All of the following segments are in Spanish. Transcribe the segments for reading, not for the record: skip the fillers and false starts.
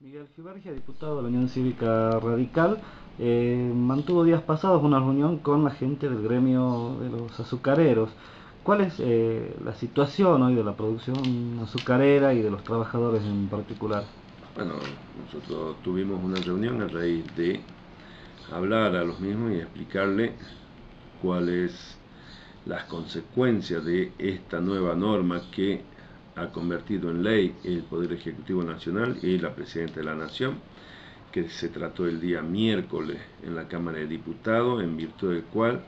Miguel Gibergia, diputado de la Unión Cívica Radical, mantuvo días pasados una reunión con la gente del gremio de los azucareros. ¿Cuál es la situación hoy de la producción azucarera y de los trabajadores en particular? Bueno, nosotros tuvimos una reunión a raíz de hablar a los mismos y explicarle cuáles las consecuencias de esta nueva norma que ha convertido en ley el Poder Ejecutivo Nacional y la Presidenta de la Nación, que se trató el día miércoles en la Cámara de Diputados, en virtud del cual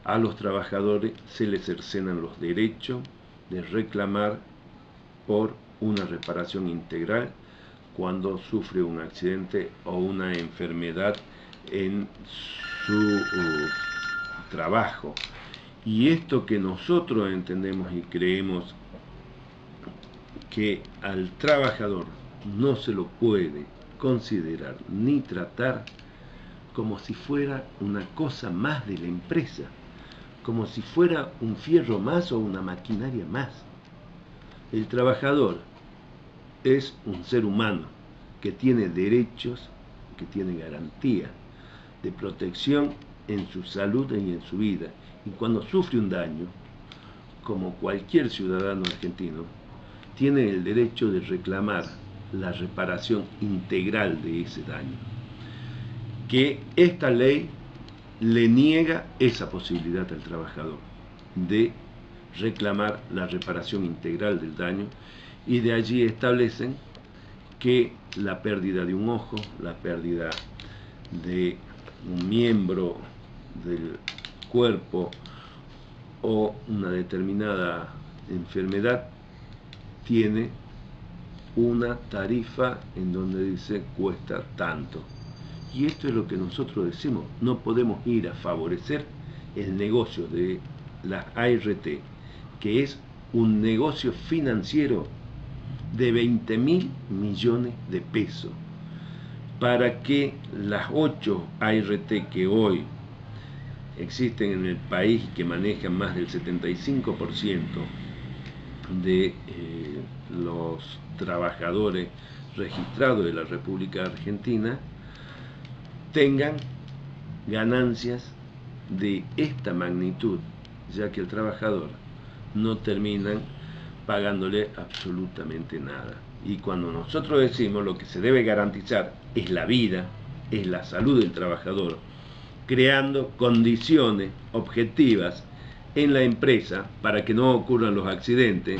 a los trabajadores se les cercenan los derechos de reclamar por una reparación integral cuando sufre un accidente o una enfermedad en su trabajo. Y esto que nosotros entendemos y creemos que al trabajador no se lo puede considerar ni tratar como si fuera una cosa más de la empresa, como si fuera un fierro más o una maquinaria más. El trabajador es un ser humano que tiene derechos, que tiene garantía de protección en su salud y en su vida. Y cuando sufre un daño, como cualquier ciudadano argentino, tiene el derecho de reclamar la reparación integral de ese daño. Que esta ley le niega esa posibilidad al trabajador de reclamar la reparación integral del daño, y de allí establecen que la pérdida de un ojo, la pérdida de un miembro del cuerpo o una determinada enfermedad tiene una tarifa en donde dice cuesta tanto. Y esto es lo que nosotros decimos, no podemos ir a favorecer el negocio de las ART, que es un negocio financiero de 20.000 millones de pesos, para que las 8 ART que hoy existen en el país y que manejan más del 75% de los trabajadores registrados de la República Argentina tengan ganancias de esta magnitud, ya que el trabajador no terminan pagándole absolutamente nada. Y cuando nosotros decimos lo que se debe garantizar es la vida, es la salud del trabajador, creando condiciones objetivas en la empresa para que no ocurran los accidentes,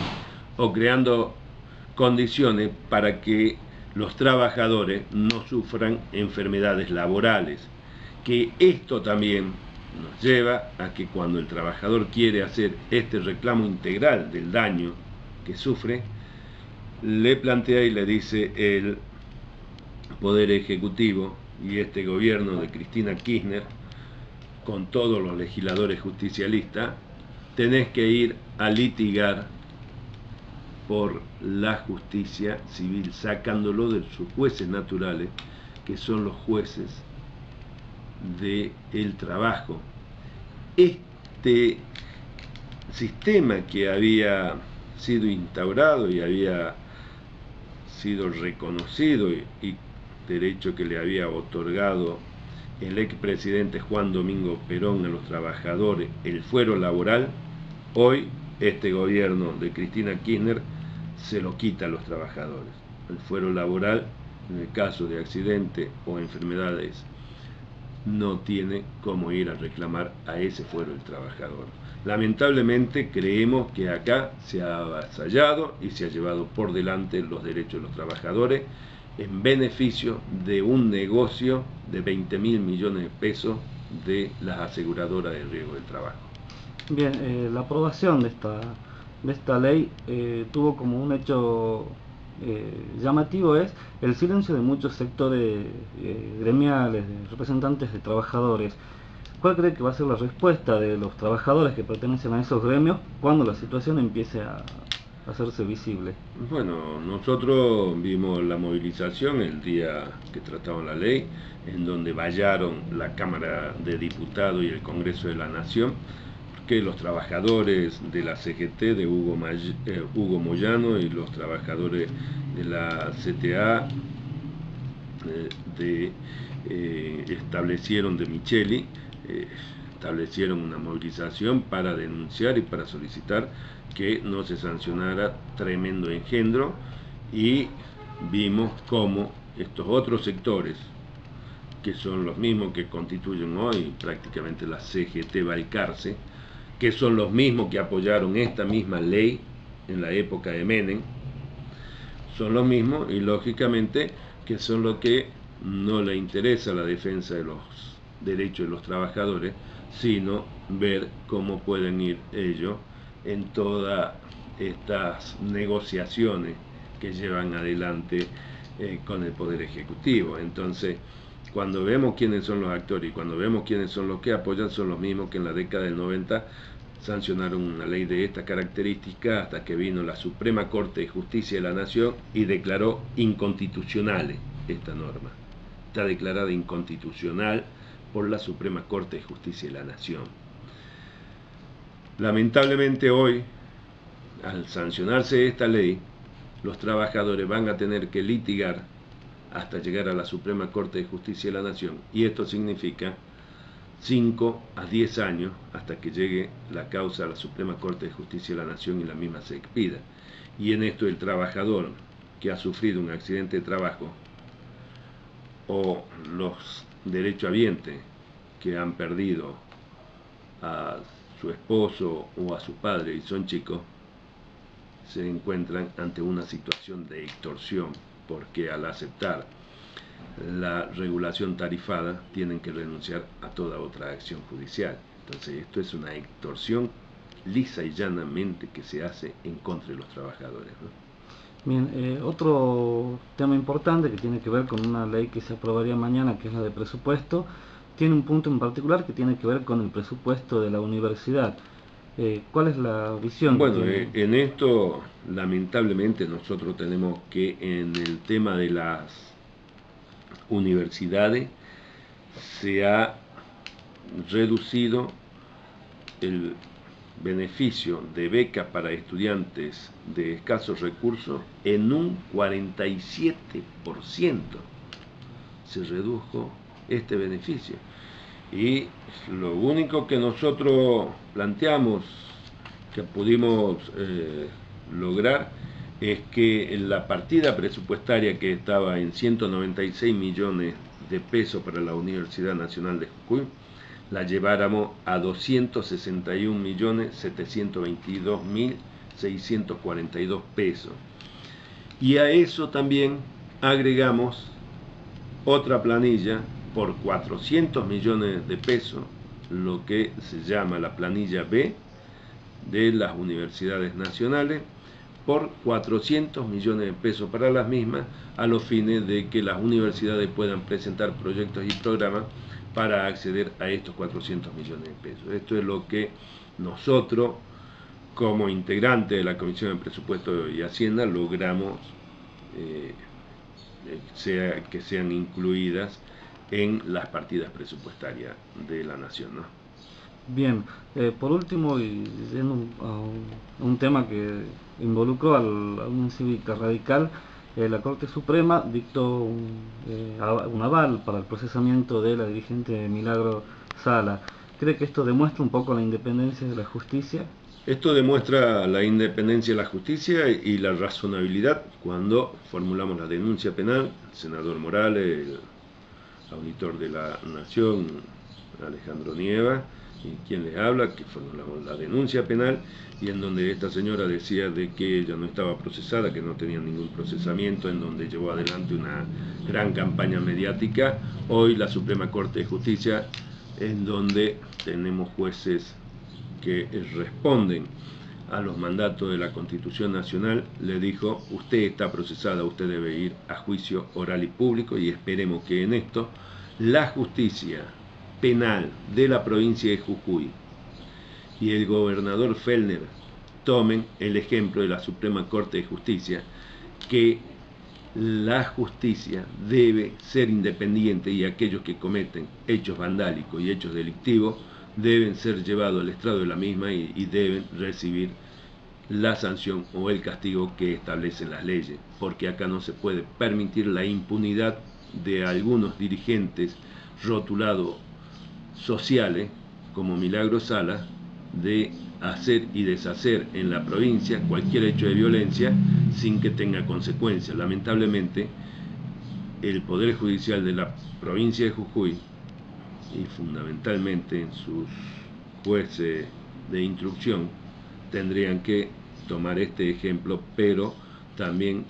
o creando condiciones para que los trabajadores no sufran enfermedades laborales. Que esto también nos lleva a que cuando el trabajador quiere hacer este reclamo integral del daño que sufre, le plantea y le dice el Poder Ejecutivo y este gobierno de Cristina Kirchner, con todos los legisladores justicialistas, tenés que ir a litigar por la justicia civil, sacándolo de sus jueces naturales, que son los jueces del trabajo. Este sistema que había sido instaurado y había sido reconocido y derecho que le había otorgado el expresidente Juan Domingo Perón a los trabajadores, el fuero laboral, hoy este gobierno de Cristina Kirchner se lo quita a los trabajadores. El fuero laboral, en el caso de accidente o enfermedades, no tiene cómo ir a reclamar a ese fuero del trabajador. Lamentablemente creemos que acá se ha avasallado y se ha llevado por delante los derechos de los trabajadores en beneficio de un negocio de 20.000 millones de pesos de las aseguradoras de riesgo del trabajo. Bien, la aprobación de esta ley tuvo como un hecho llamativo es el silencio de muchos sectores gremiales, de representantes de trabajadores. ¿Cuál cree que va a ser la respuesta de los trabajadores que pertenecen a esos gremios cuando la situación empiece a hacerse visible? Bueno, nosotros vimos la movilización el día que trataron la ley, en donde vallaron la Cámara de Diputados y el Congreso de la Nación, que los trabajadores de la CGT de Hugo Moyano y los trabajadores de la CTA establecieron de Micheli, establecieron una movilización para denunciar y para solicitar que no se sancionara tremendo engendro, y vimos cómo estos otros sectores, que son los mismos que constituyen hoy prácticamente la CGT Balcarce, que son los mismos que apoyaron esta misma ley en la época de Menem, son los mismos, y lógicamente que son los que no le interesa la defensa de los derechos de los trabajadores, sino ver cómo pueden ir ellos en todas estas negociaciones que llevan adelante con el Poder Ejecutivo. Entonces, cuando vemos quiénes son los actores y cuando vemos quiénes son los que apoyan, son los mismos que en la década del 90 sancionaron una ley de esta característica, hasta que vino la Suprema Corte de Justicia de la Nación y declaró inconstitucional esta norma. Está declarada inconstitucional por la Suprema Corte de Justicia de la Nación. Lamentablemente hoy, al sancionarse esta ley, los trabajadores van a tener que litigar hasta llegar a la Suprema Corte de Justicia de la Nación, y esto significa 5 a 10 años hasta que llegue la causa a la Suprema Corte de Justicia de la Nación y la misma se expida. Y en esto el trabajador que ha sufrido un accidente de trabajo, o los derechohabientes que han perdido a su esposo o a su padre y son chicos, se encuentran ante una situación de extorsión, porque al aceptar la regulación tarifada tienen que renunciar a toda otra acción judicial. Entonces esto es una extorsión lisa y llanamente que se hace en contra de los trabajadores, ¿no? Bien, otro tema importante que tiene que ver con una ley que se aprobaría mañana, que es la de presupuesto, tiene un punto en particular que tiene que ver con el presupuesto de la universidad. ¿Cuál es la visión? Bueno, en esto lamentablemente nosotros tenemos que, en el tema de las universidades, se ha reducido el beneficio de becas para estudiantes de escasos recursos en un 47%. Se redujo este beneficio, y lo único que nosotros planteamos que pudimos lograr es que la partida presupuestaria, que estaba en 196 millones de pesos para la Universidad Nacional de Jujuy, la lleváramos a 261.722.642 pesos. Y a eso también agregamos otra planilla por 400 millones de pesos, lo que se llama la planilla B de las universidades nacionales, por 400 millones de pesos para las mismas, a los fines de que las universidades puedan presentar proyectos y programas para acceder a estos 400 millones de pesos. Esto es lo que nosotros, como integrantes de la Comisión de Presupuesto y Hacienda, logramos que sean incluidas en las partidas presupuestarias de la Nación, ¿no? Bien, por último, y yendo a un tema que involucró a la Unión Cívica Radical, la Corte Suprema dictó un aval para el procesamiento de la dirigente Milagro Sala. ¿Cree que esto demuestra un poco la independencia de la justicia? Esto demuestra la independencia de la justicia y la razonabilidad cuando formulamos la denuncia penal. El senador Morales, el auditor de la Nación, Alejandro Nieva, y quien les habla, que formulamos la denuncia penal, y en donde esta señora decía de que ella no estaba procesada, que no tenía ningún procesamiento, en donde llevó adelante una gran campaña mediática. Hoy la Suprema Corte de Justicia, en donde tenemos jueces que responden a los mandatos de la Constitución Nacional, le dijo: usted está procesada, usted debe ir a juicio oral y público, y esperemos que en esto la justicia penal de la provincia de Jujuy y el gobernador Fellner tomen el ejemplo de la Suprema Corte de Justicia, que la justicia debe ser independiente, y aquellos que cometen hechos vandálicos y hechos delictivos deben ser llevados al estrado de la misma y deben recibir la sanción o el castigo que establecen las leyes, porque acá no se puede permitir la impunidad de algunos dirigentes rotulados sociales, como Milagro Sala, de hacer y deshacer en la provincia cualquier hecho de violencia sin que tenga consecuencias. Lamentablemente, el Poder Judicial de la provincia de Jujuy, y fundamentalmente en sus jueces de instrucción, tendrían que tomar este ejemplo, pero también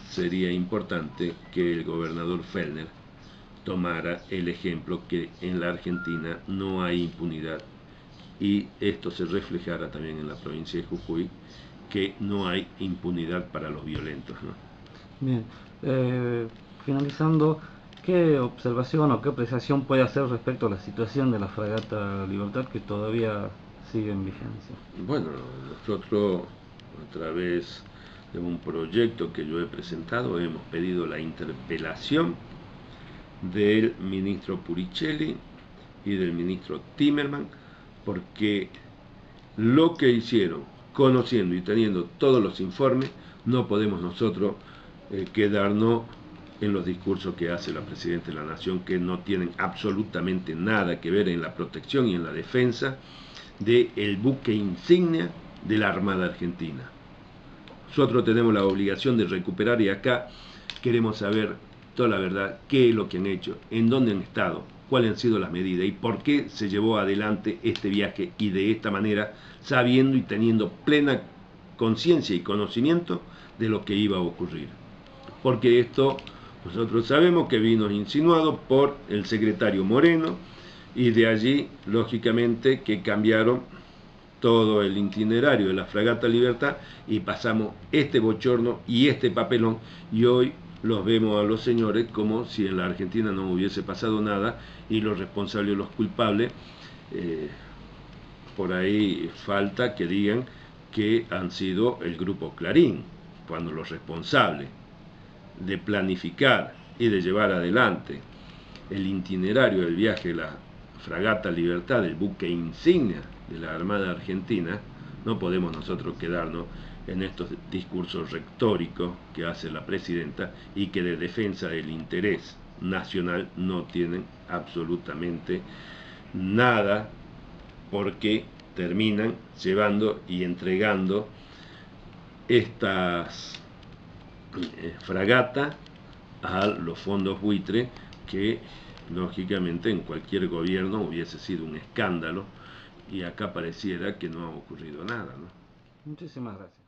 sería importante que el gobernador Fellner tomara el ejemplo que en la Argentina no hay impunidad, y esto se reflejara también en la provincia de Jujuy, que no hay impunidad para los violentos, ¿no? Bien, finalizando, ¿qué observación o qué apreciación puede hacer respecto a la situación de la fragata Libertad que todavía sigue en vigencia? Bueno, nosotros, a través de un proyecto que yo he presentado, hemos pedido la interpelación del ministro Puricelli y del ministro Timerman, porque lo que hicieron, conociendo y teniendo todos los informes, no podemos nosotros quedarnos en los discursos que hace la Presidenta de la Nación, que no tienen absolutamente nada que ver en la protección y en la defensa del buque insignia de la Armada Argentina. Nosotros tenemos la obligación de recuperar, y acá queremos saber toda la verdad, qué es lo que han hecho, en dónde han estado, cuáles han sido las medidas y por qué se llevó adelante este viaje, y de esta manera, sabiendo y teniendo plena conciencia y conocimiento de lo que iba a ocurrir. Porque esto nosotros sabemos que vino insinuado por el secretario Moreno, y de allí, lógicamente, que cambiaron todo el itinerario de la fragata Libertad y pasamos este bochorno y este papelón, y hoy los vemos a los señores como si en la Argentina no hubiese pasado nada, y los responsables, los culpables, por ahí falta que digan que han sido el grupo Clarín, cuando los responsables de planificar y de llevar adelante el itinerario del viaje de la fragata Libertad, el buque insignia de la Armada Argentina, no podemos nosotros quedarnos en estos discursos retóricos que hace la Presidenta y que de defensa del interés nacional no tienen absolutamente nada, porque terminan llevando y entregando estas fragatas a los fondos buitre, que lógicamente en cualquier gobierno hubiese sido un escándalo, y acá pareciera que no ha ocurrido nada, ¿no? Muchísimas gracias.